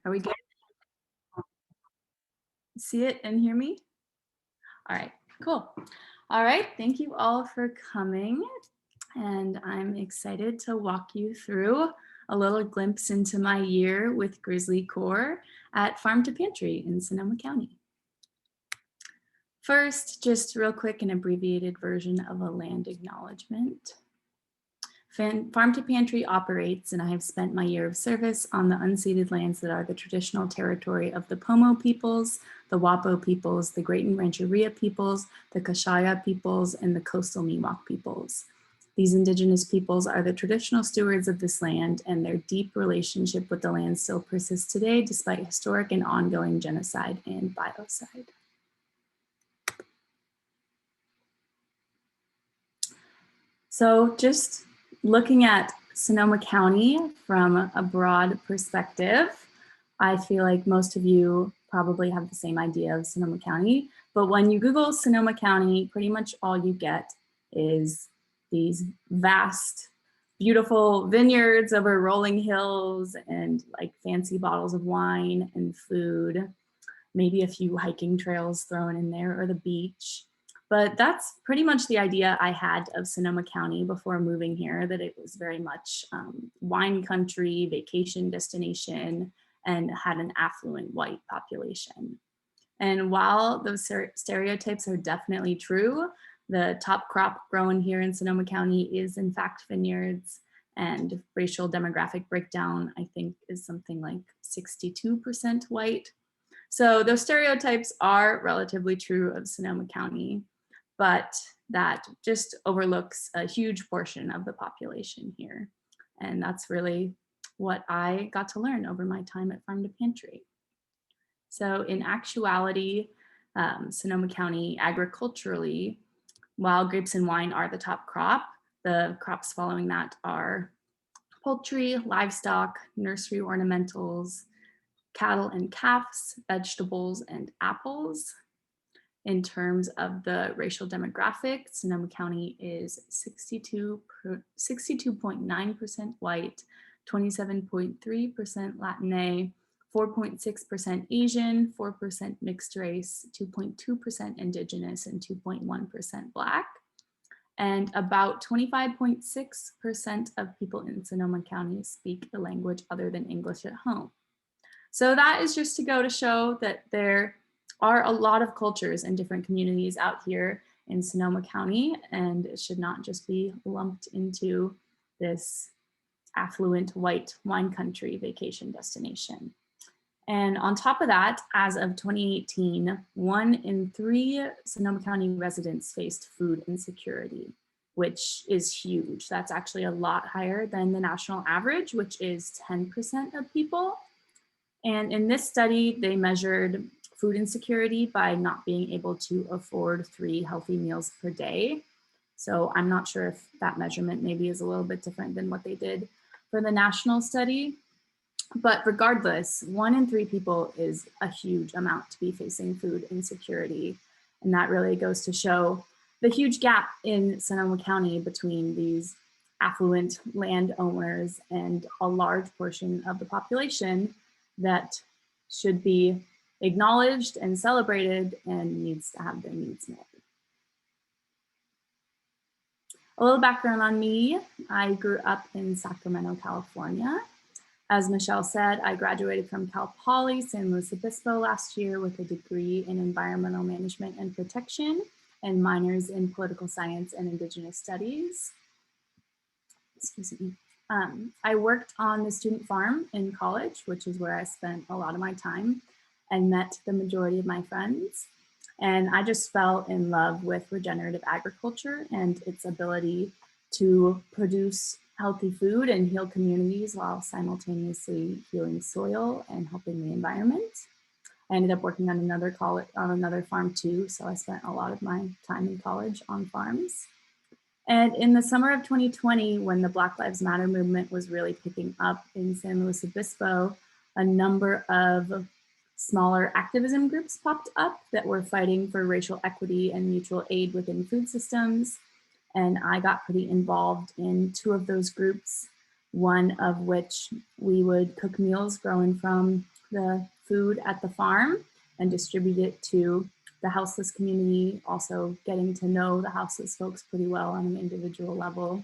Are we good? See it and hear me? All right, cool. All right, thank you all for coming. And I'm excited to walk you through a little glimpse into my year with GrizzlyCorps at Farm to Pantry in Sonoma County. First, just real quick, an abbreviated version of a land acknowledgement. Farm to Pantry operates, and I have spent my year of service on the unceded lands that are the traditional territory of the Pomo peoples, the Wapo peoples, the Great and Rancheria peoples, the Kashaya peoples, and the coastal Miwok peoples. These indigenous peoples are the traditional stewards of this land, and their deep relationship with the land still persists today despite historic and ongoing genocide and biocide. So just looking at Sonoma County from a broad perspective, I feel like most of you probably have the same idea of Sonoma County, but when you Google Sonoma County, pretty much all you get is these vast, beautiful vineyards over rolling hills and like fancy bottles of wine and food, maybe a few hiking trails thrown in there or the beach. But that's pretty much the idea I had of Sonoma County before moving here, that it was very much wine country, vacation destination, and had an affluent white population. And while those stereotypes are definitely true, the top crop grown here in Sonoma County is in fact vineyards, and racial demographic breakdown, I think, is something like 62% white. So those stereotypes are relatively true of Sonoma County, but that just overlooks a huge portion of the population here. And that's really what I got to learn over my time at Farm to Pantry. So in actuality, Sonoma County agriculturally, while grapes and wine are the top crop, the crops following that are poultry, livestock, nursery ornamentals, cattle and calves, vegetables, and apples. In terms of the racial demographic, Sonoma County is 62.9% white, 27.3% Latine, 4.6% Asian, 4% mixed race, 2.2% indigenous, and 2.1% Black. And about 25.6% of people in Sonoma County speak a language other than English at home. So that is just to go to show that there are a lot of cultures and different communities out here in Sonoma County, and it should not just be lumped into this affluent white wine country vacation destination. And on top of that, as of 2018, 1 in 3 Sonoma County residents faced food insecurity, which is huge. That's actually a lot higher than the national average, which is 10% of people. And in this study, they measured food insecurity by not being able to afford 3 healthy meals per day. So I'm not sure if that measurement maybe is a little bit different than what they did for the national study. But regardless, 1 in 3 people is a huge amount to be facing food insecurity. And that really goes to show the huge gap in Sonoma County between these affluent landowners and a large portion of the population that should be acknowledged and celebrated and needs to have their needs met. A little background on me. I grew up in Sacramento, California. As Michelle said, I graduated from Cal Poly San Luis Obispo last year with a degree in environmental management and protection and minors in political science and indigenous studies. Excuse me. I worked on the student farm in college, which is where I spent a lot of my time and met the majority of my friends. And I just fell in love with regenerative agriculture and its ability to produce healthy food and heal communities while simultaneously healing soil and helping the environment. I ended up working on another farm too, so I spent a lot of my time in college on farms. And in the summer of 2020, when the Black Lives Matter movement was really picking up in San Luis Obispo, a number of smaller activism groups popped up that were fighting for racial equity and mutual aid within food systems. And I got pretty involved in 2 of those groups, one of which we would cook meals grown from the food at the farm and distribute it to the houseless community, also getting to know the houseless folks pretty well on an individual level.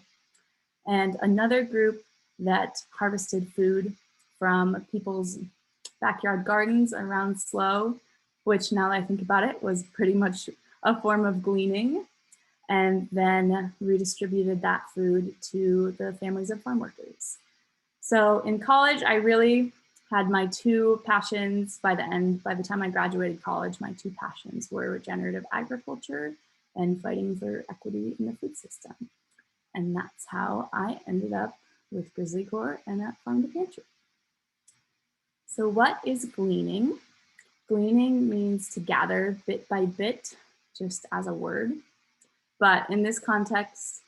And another group that harvested food from people's backyard gardens around Slow, which now that I think about it was pretty much a form of gleaning, and then redistributed that food to the families of farm workers. So in college, I really had my two passions by the time I graduated college, my two passions were regenerative agriculture and fighting for equity in the food system. And that's how I ended up with GrizzlyCorps and at Farm to Pantry. So what is gleaning? Gleaning means to gather bit by bit, just as a word. But in this context,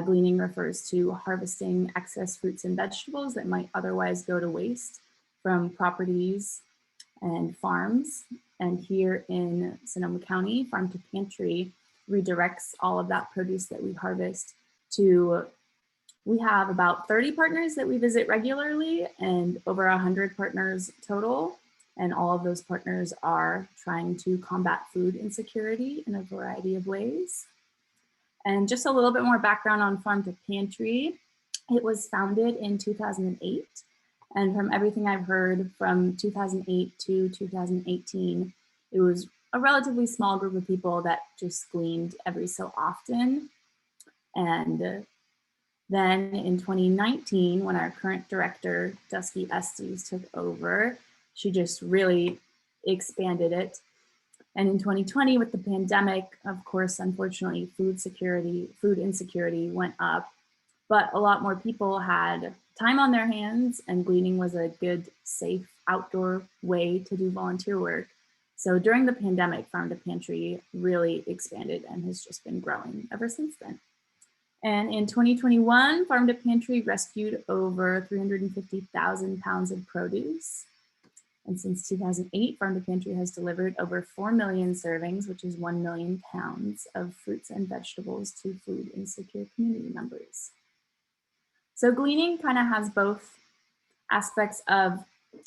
gleaning refers to harvesting excess fruits and vegetables that might otherwise go to waste from properties and farms. And here in Sonoma County, Farm to Pantry redirects all of that produce that we harvest to, we have about 30 partners that we visit regularly and over 100 partners total. And all of those partners are trying to combat food insecurity in a variety of ways. And just a little bit more background on Farm to Pantry. It was founded in 2008. And from everything I've heard from 2008 to 2018, it was a relatively small group of people that just gleaned every so often. And then in 2019, when our current director, Dusky Estes, took over, she just really expanded it. And in 2020, with the pandemic, of course, unfortunately, food insecurity went up, but a lot more people had time on their hands, and gleaning was a good, safe, outdoor way to do volunteer work. So during the pandemic, Farm to Pantry really expanded and has just been growing ever since then. And in 2021, Farm to Pantry rescued over 350,000 pounds of produce. And since 2008, Farm to Pantry has delivered over 4 million servings, which is 1 million pounds of fruits and vegetables to food insecure community members. So gleaning kind of has both aspects of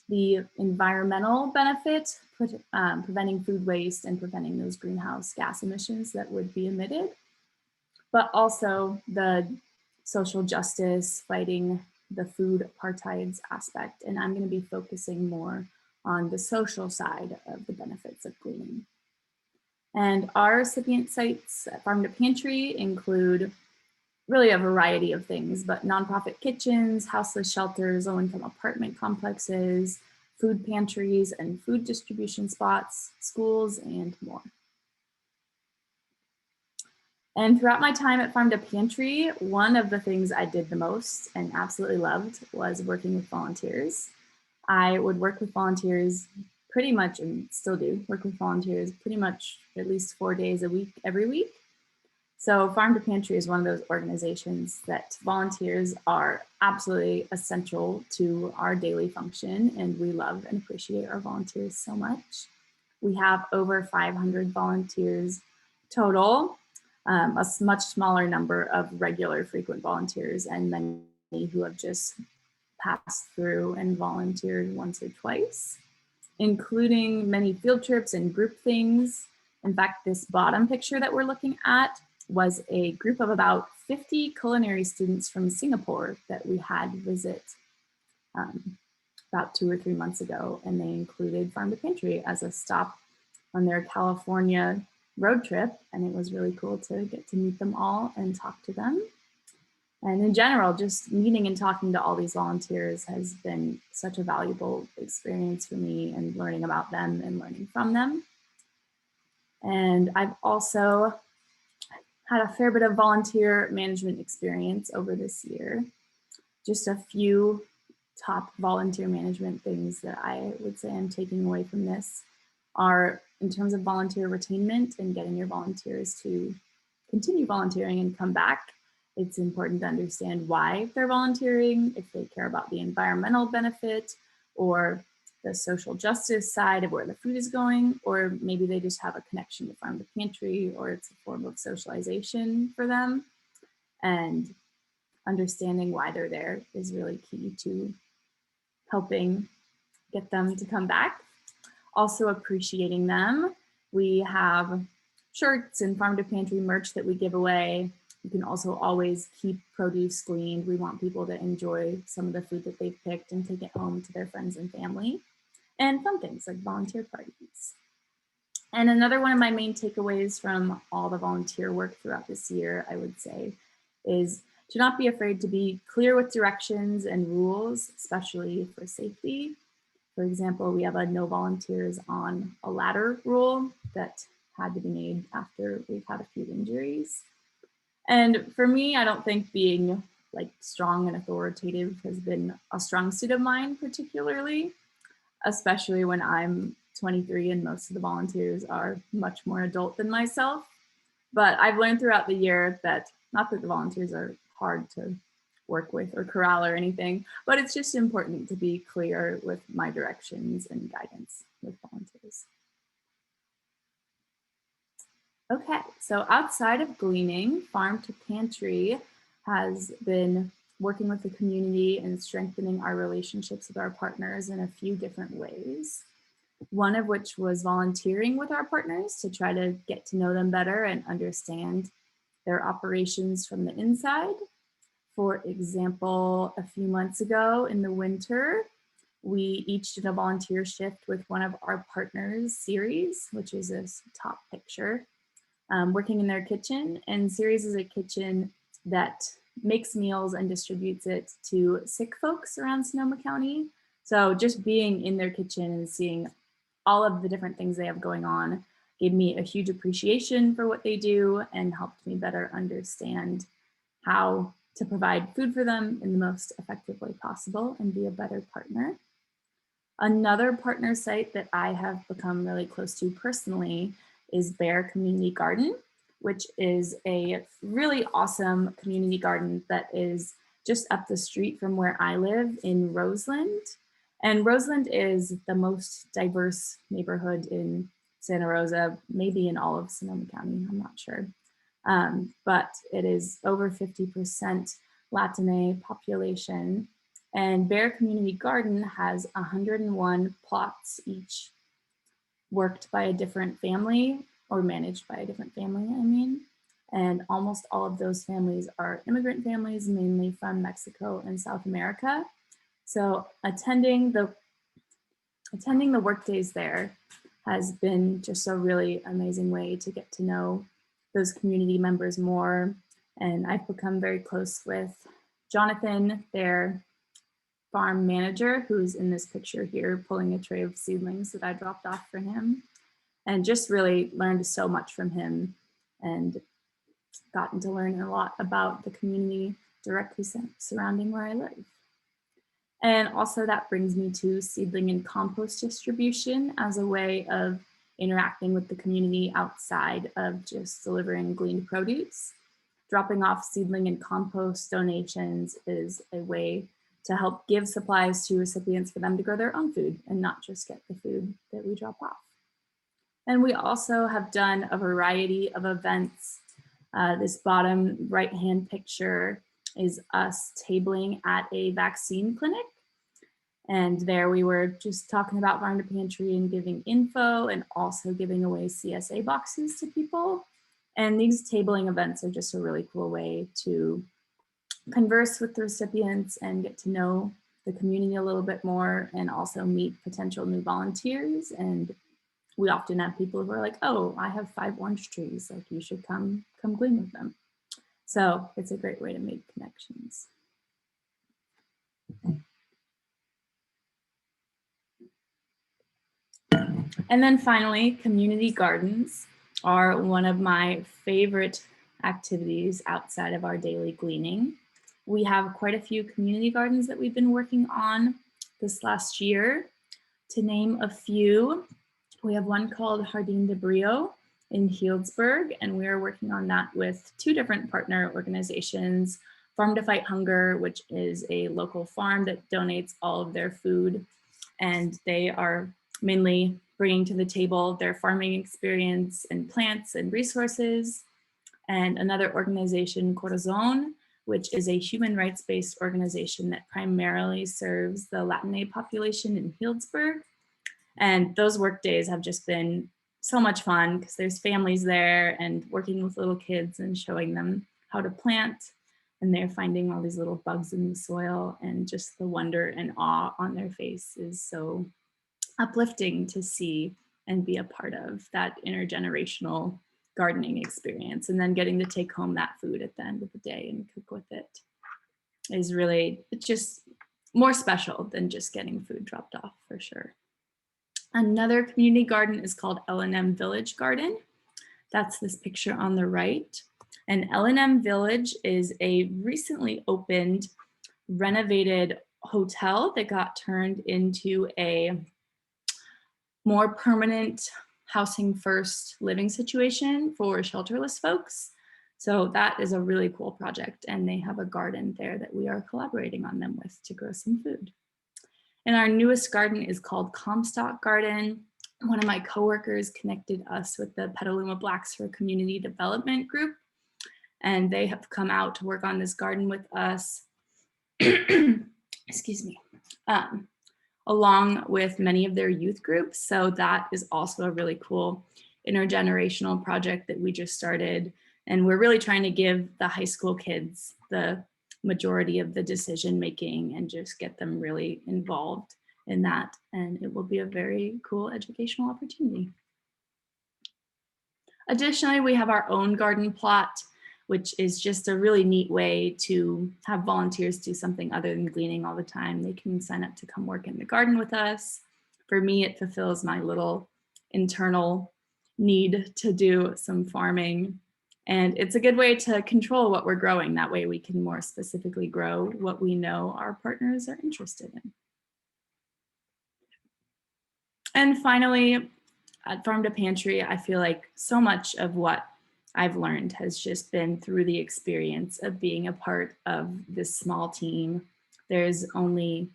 the environmental benefit, preventing food waste and preventing those greenhouse gas emissions that would be emitted, but also the social justice, fighting the food apartheids aspect. And I'm going to be focusing more on the social side of the benefits of gleaning. And our recipient sites at Farm to Pantry include really a variety of things, but nonprofit kitchens, houseless shelters, low-income apartment complexes, food pantries and food distribution spots, schools, and more. And throughout my time at Farm to Pantry, one of the things I did the most and absolutely loved was working with volunteers. I would work with volunteers pretty much, and still do, work with volunteers pretty much at least 4 days a week, every week. So Farm to Pantry is one of those organizations that volunteers are absolutely essential to our daily function, and we love and appreciate our volunteers so much. We have over 500 volunteers total, a much smaller number of regular frequent volunteers, and many who have just passed through and volunteered once or twice, including many field trips and group things. In fact, this bottom picture that we're looking at was a group of about 50 culinary students from Singapore that we had visit about 2 or 3 months ago, and they included Farm to Pantry as a stop on their California road trip, and it was really cool to get to meet them all and talk to them. And in general, just meeting and talking to all these volunteers has been such a valuable experience for me, and learning about them and learning from them. And I've also had a fair bit of volunteer management experience over this year. Just a few top volunteer management things that I would say I'm taking away from this are, in terms of volunteer retainment and getting your volunteers to continue volunteering and come back, it's important to understand why they're volunteering, if they care about the environmental benefit or the social justice side of where the food is going, or maybe they just have a connection to Farm to Pantry, or it's a form of socialization for them. And understanding why they're there is really key to helping get them to come back. Also appreciating them. We have shirts and farm to pantry merch that we give away. You can also always keep produce gleaned. We want people to enjoy some of the food that they've picked and take it home to their friends and family. And fun things like volunteer parties. And another one of my main takeaways from all the volunteer work throughout this year, I would say, is to not be afraid to be clear with directions and rules, especially for safety. For example, we have a no volunteers on a ladder rule that had to be made after we've had a few injuries. And for me, I don't think being like strong and authoritative has been a strong suit of mine particularly, especially when I'm 23 and most of the volunteers are much more adult than myself. But I've learned throughout the year that, not that the volunteers are hard to work with or corral or anything, but it's just important to be clear with my directions and guidance with volunteers. Okay, so outside of gleaning, Farm to Pantry has been working with the community and strengthening our relationships with our partners in a few different ways. One of which was volunteering with our partners to try to get to know them better and understand their operations from the inside. For example, a few months ago in the winter, we each did a volunteer shift with one of our partners, Ceres, which is this top picture, working in their kitchen. And Ceres is a kitchen that makes meals and distributes it to sick folks around Sonoma County. So just being in their kitchen and seeing all of the different things they have going on gave me a huge appreciation for what they do and helped me better understand how to provide food for them in the most effective way possible and be a better partner. Another partner site that I have become really close to personally is Bear Community Garden, which is a really awesome community garden that is just up the street from where I live in Roseland. And Roseland is the most diverse neighborhood in Santa Rosa, maybe in all of Sonoma County, I'm not sure. But it is over 50% Latine population. And Bear Community Garden has 101 plots each, worked by a different family or managed by a different family, I mean. And almost all of those families are immigrant families, mainly from Mexico and South America. So attending the work days there has been just a really amazing way to get to know those community members more. And I've become very close with Jonathan, their farm manager, who's in this picture here, pulling a tray of seedlings that I dropped off for him, and just really learned so much from him and gotten to learn a lot about the community directly surrounding where I live. And also that brings me to seedling and compost distribution as a way of interacting with the community outside of just delivering gleaned produce. Dropping off seedling and compost donations is a way to help give supplies to recipients for them to grow their own food and not just get the food that we drop off. And we also have done a variety of events. This bottom right-hand picture is us tabling at a vaccine clinic. And there we were just talking about Farm to Pantry and giving info and also giving away CSA boxes to people. And these tabling events are just a really cool way to converse with the recipients and get to know the community a little bit more and also meet potential new volunteers. And we often have people who are like, oh, I have 5 orange trees, like you should come glean with them. So it's a great way to make connections. And then finally, community gardens are one of my favorite activities outside of our daily gleaning. We have quite a few community gardens that we've been working on this last year. To name a few, we have one called Jardín de Brio in Healdsburg, and we are working on that with 2 different partner organizations, Farm to Fight Hunger, which is a local farm that donates all of their food, and they are mainly bringing to the table their farming experience and plants and resources. And another organization, Corazon, which is a human rights-based organization that primarily serves the Latinx population in Healdsburg. And those work days have just been so much fun because there's families there and working with little kids and showing them how to plant. And they're finding all these little bugs in the soil, and just the wonder and awe on their face is so uplifting to see and be a part of that intergenerational gardening experience. And then getting to take home that food at the end of the day and cook with it is really just more special than just getting food dropped off, for sure. Another community garden is called Elle Village Garden. That's this picture on the right. And Elle Village is a recently opened, renovated hotel that got turned into a more permanent housing first living situation for shelterless folks. So that is a really cool project, and they have a garden there that we are collaborating on them with to grow some food. And our newest garden is called Comstock Garden. One of my coworkers connected us with the Petaluma Blacks for Community Development group, and they have come out to work on this garden with us, excuse me, along with many of their youth groups. So that is also a really cool intergenerational project that we just started. And we're really trying to give the high school kids the majority of the decision making and just get them really involved in that. And it will be a very cool educational opportunity. Additionally, we have our own garden plot, which is just a really neat way to have volunteers do something other than gleaning all the time. They can sign up to come work in the garden with us. For me, it fulfills my little internal need to do some farming. And it's a good way to control what we're growing. That way we can more specifically grow what we know our partners are interested in. And finally, at Farm to Pantry, I feel like so much of what I've learned has just been through the experience of being a part of this small team. There's only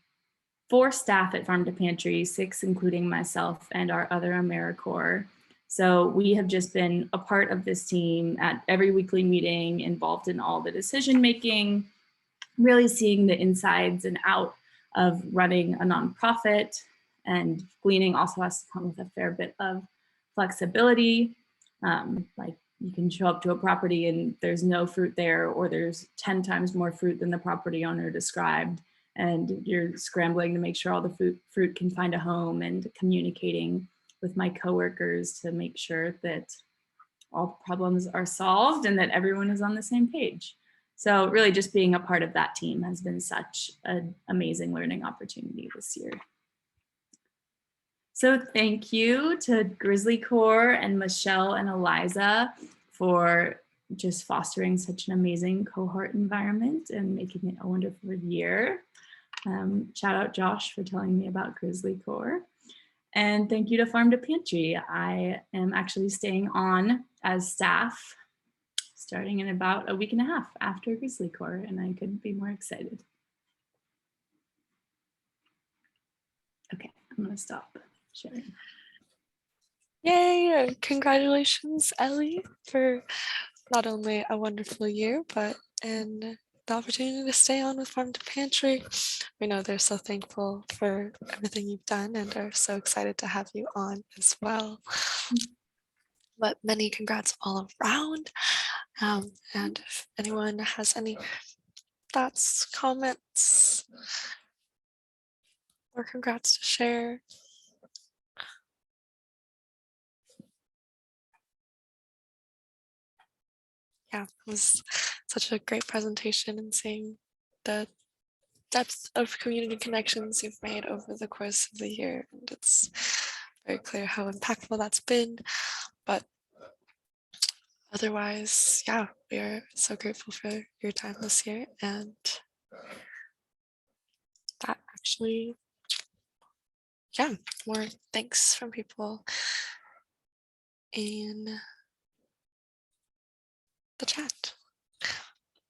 4 staff at Farm to Pantry, 6 including myself and our other AmeriCorps. So we have just been a part of this team at every weekly meeting, involved in all the decision making, really seeing the insides and out of running a nonprofit. And gleaning also has to come with a fair bit of flexibility. Like you can show up to a property and there's no fruit there, or there's 10 times more fruit than the property owner described. And you're scrambling to make sure all the fruit can find a home, and communicating with my coworkers to make sure that all the problems are solved and that everyone is on the same page. So really just being a part of that team has been such an amazing learning opportunity this year. So thank you to GrizzlyCorps and Michelle and Eliza for just fostering such an amazing cohort environment and making it a wonderful year. Shout out Josh for telling me about GrizzlyCorps. And thank you to Farm to Pantry. I am actually staying on as staff starting in about a week and a half after GrizzlyCorps, and I couldn't be more excited. Okay, I'm gonna stop sharing. Yay! Congratulations, Elle, for not only a wonderful year, but in the opportunity to stay on with Farm to Pantry. We know they're so thankful for everything you've done and are so excited to have you on as well. But many congrats all around. And if anyone has any thoughts, comments, or congrats to share. Yeah, it was such a great presentation, and seeing the depth of community connections you've made over the course of the year. And it's very clear how impactful that's been. But otherwise, yeah, we are so grateful for your time this year. And that actually, yeah, more thanks from people in the chat.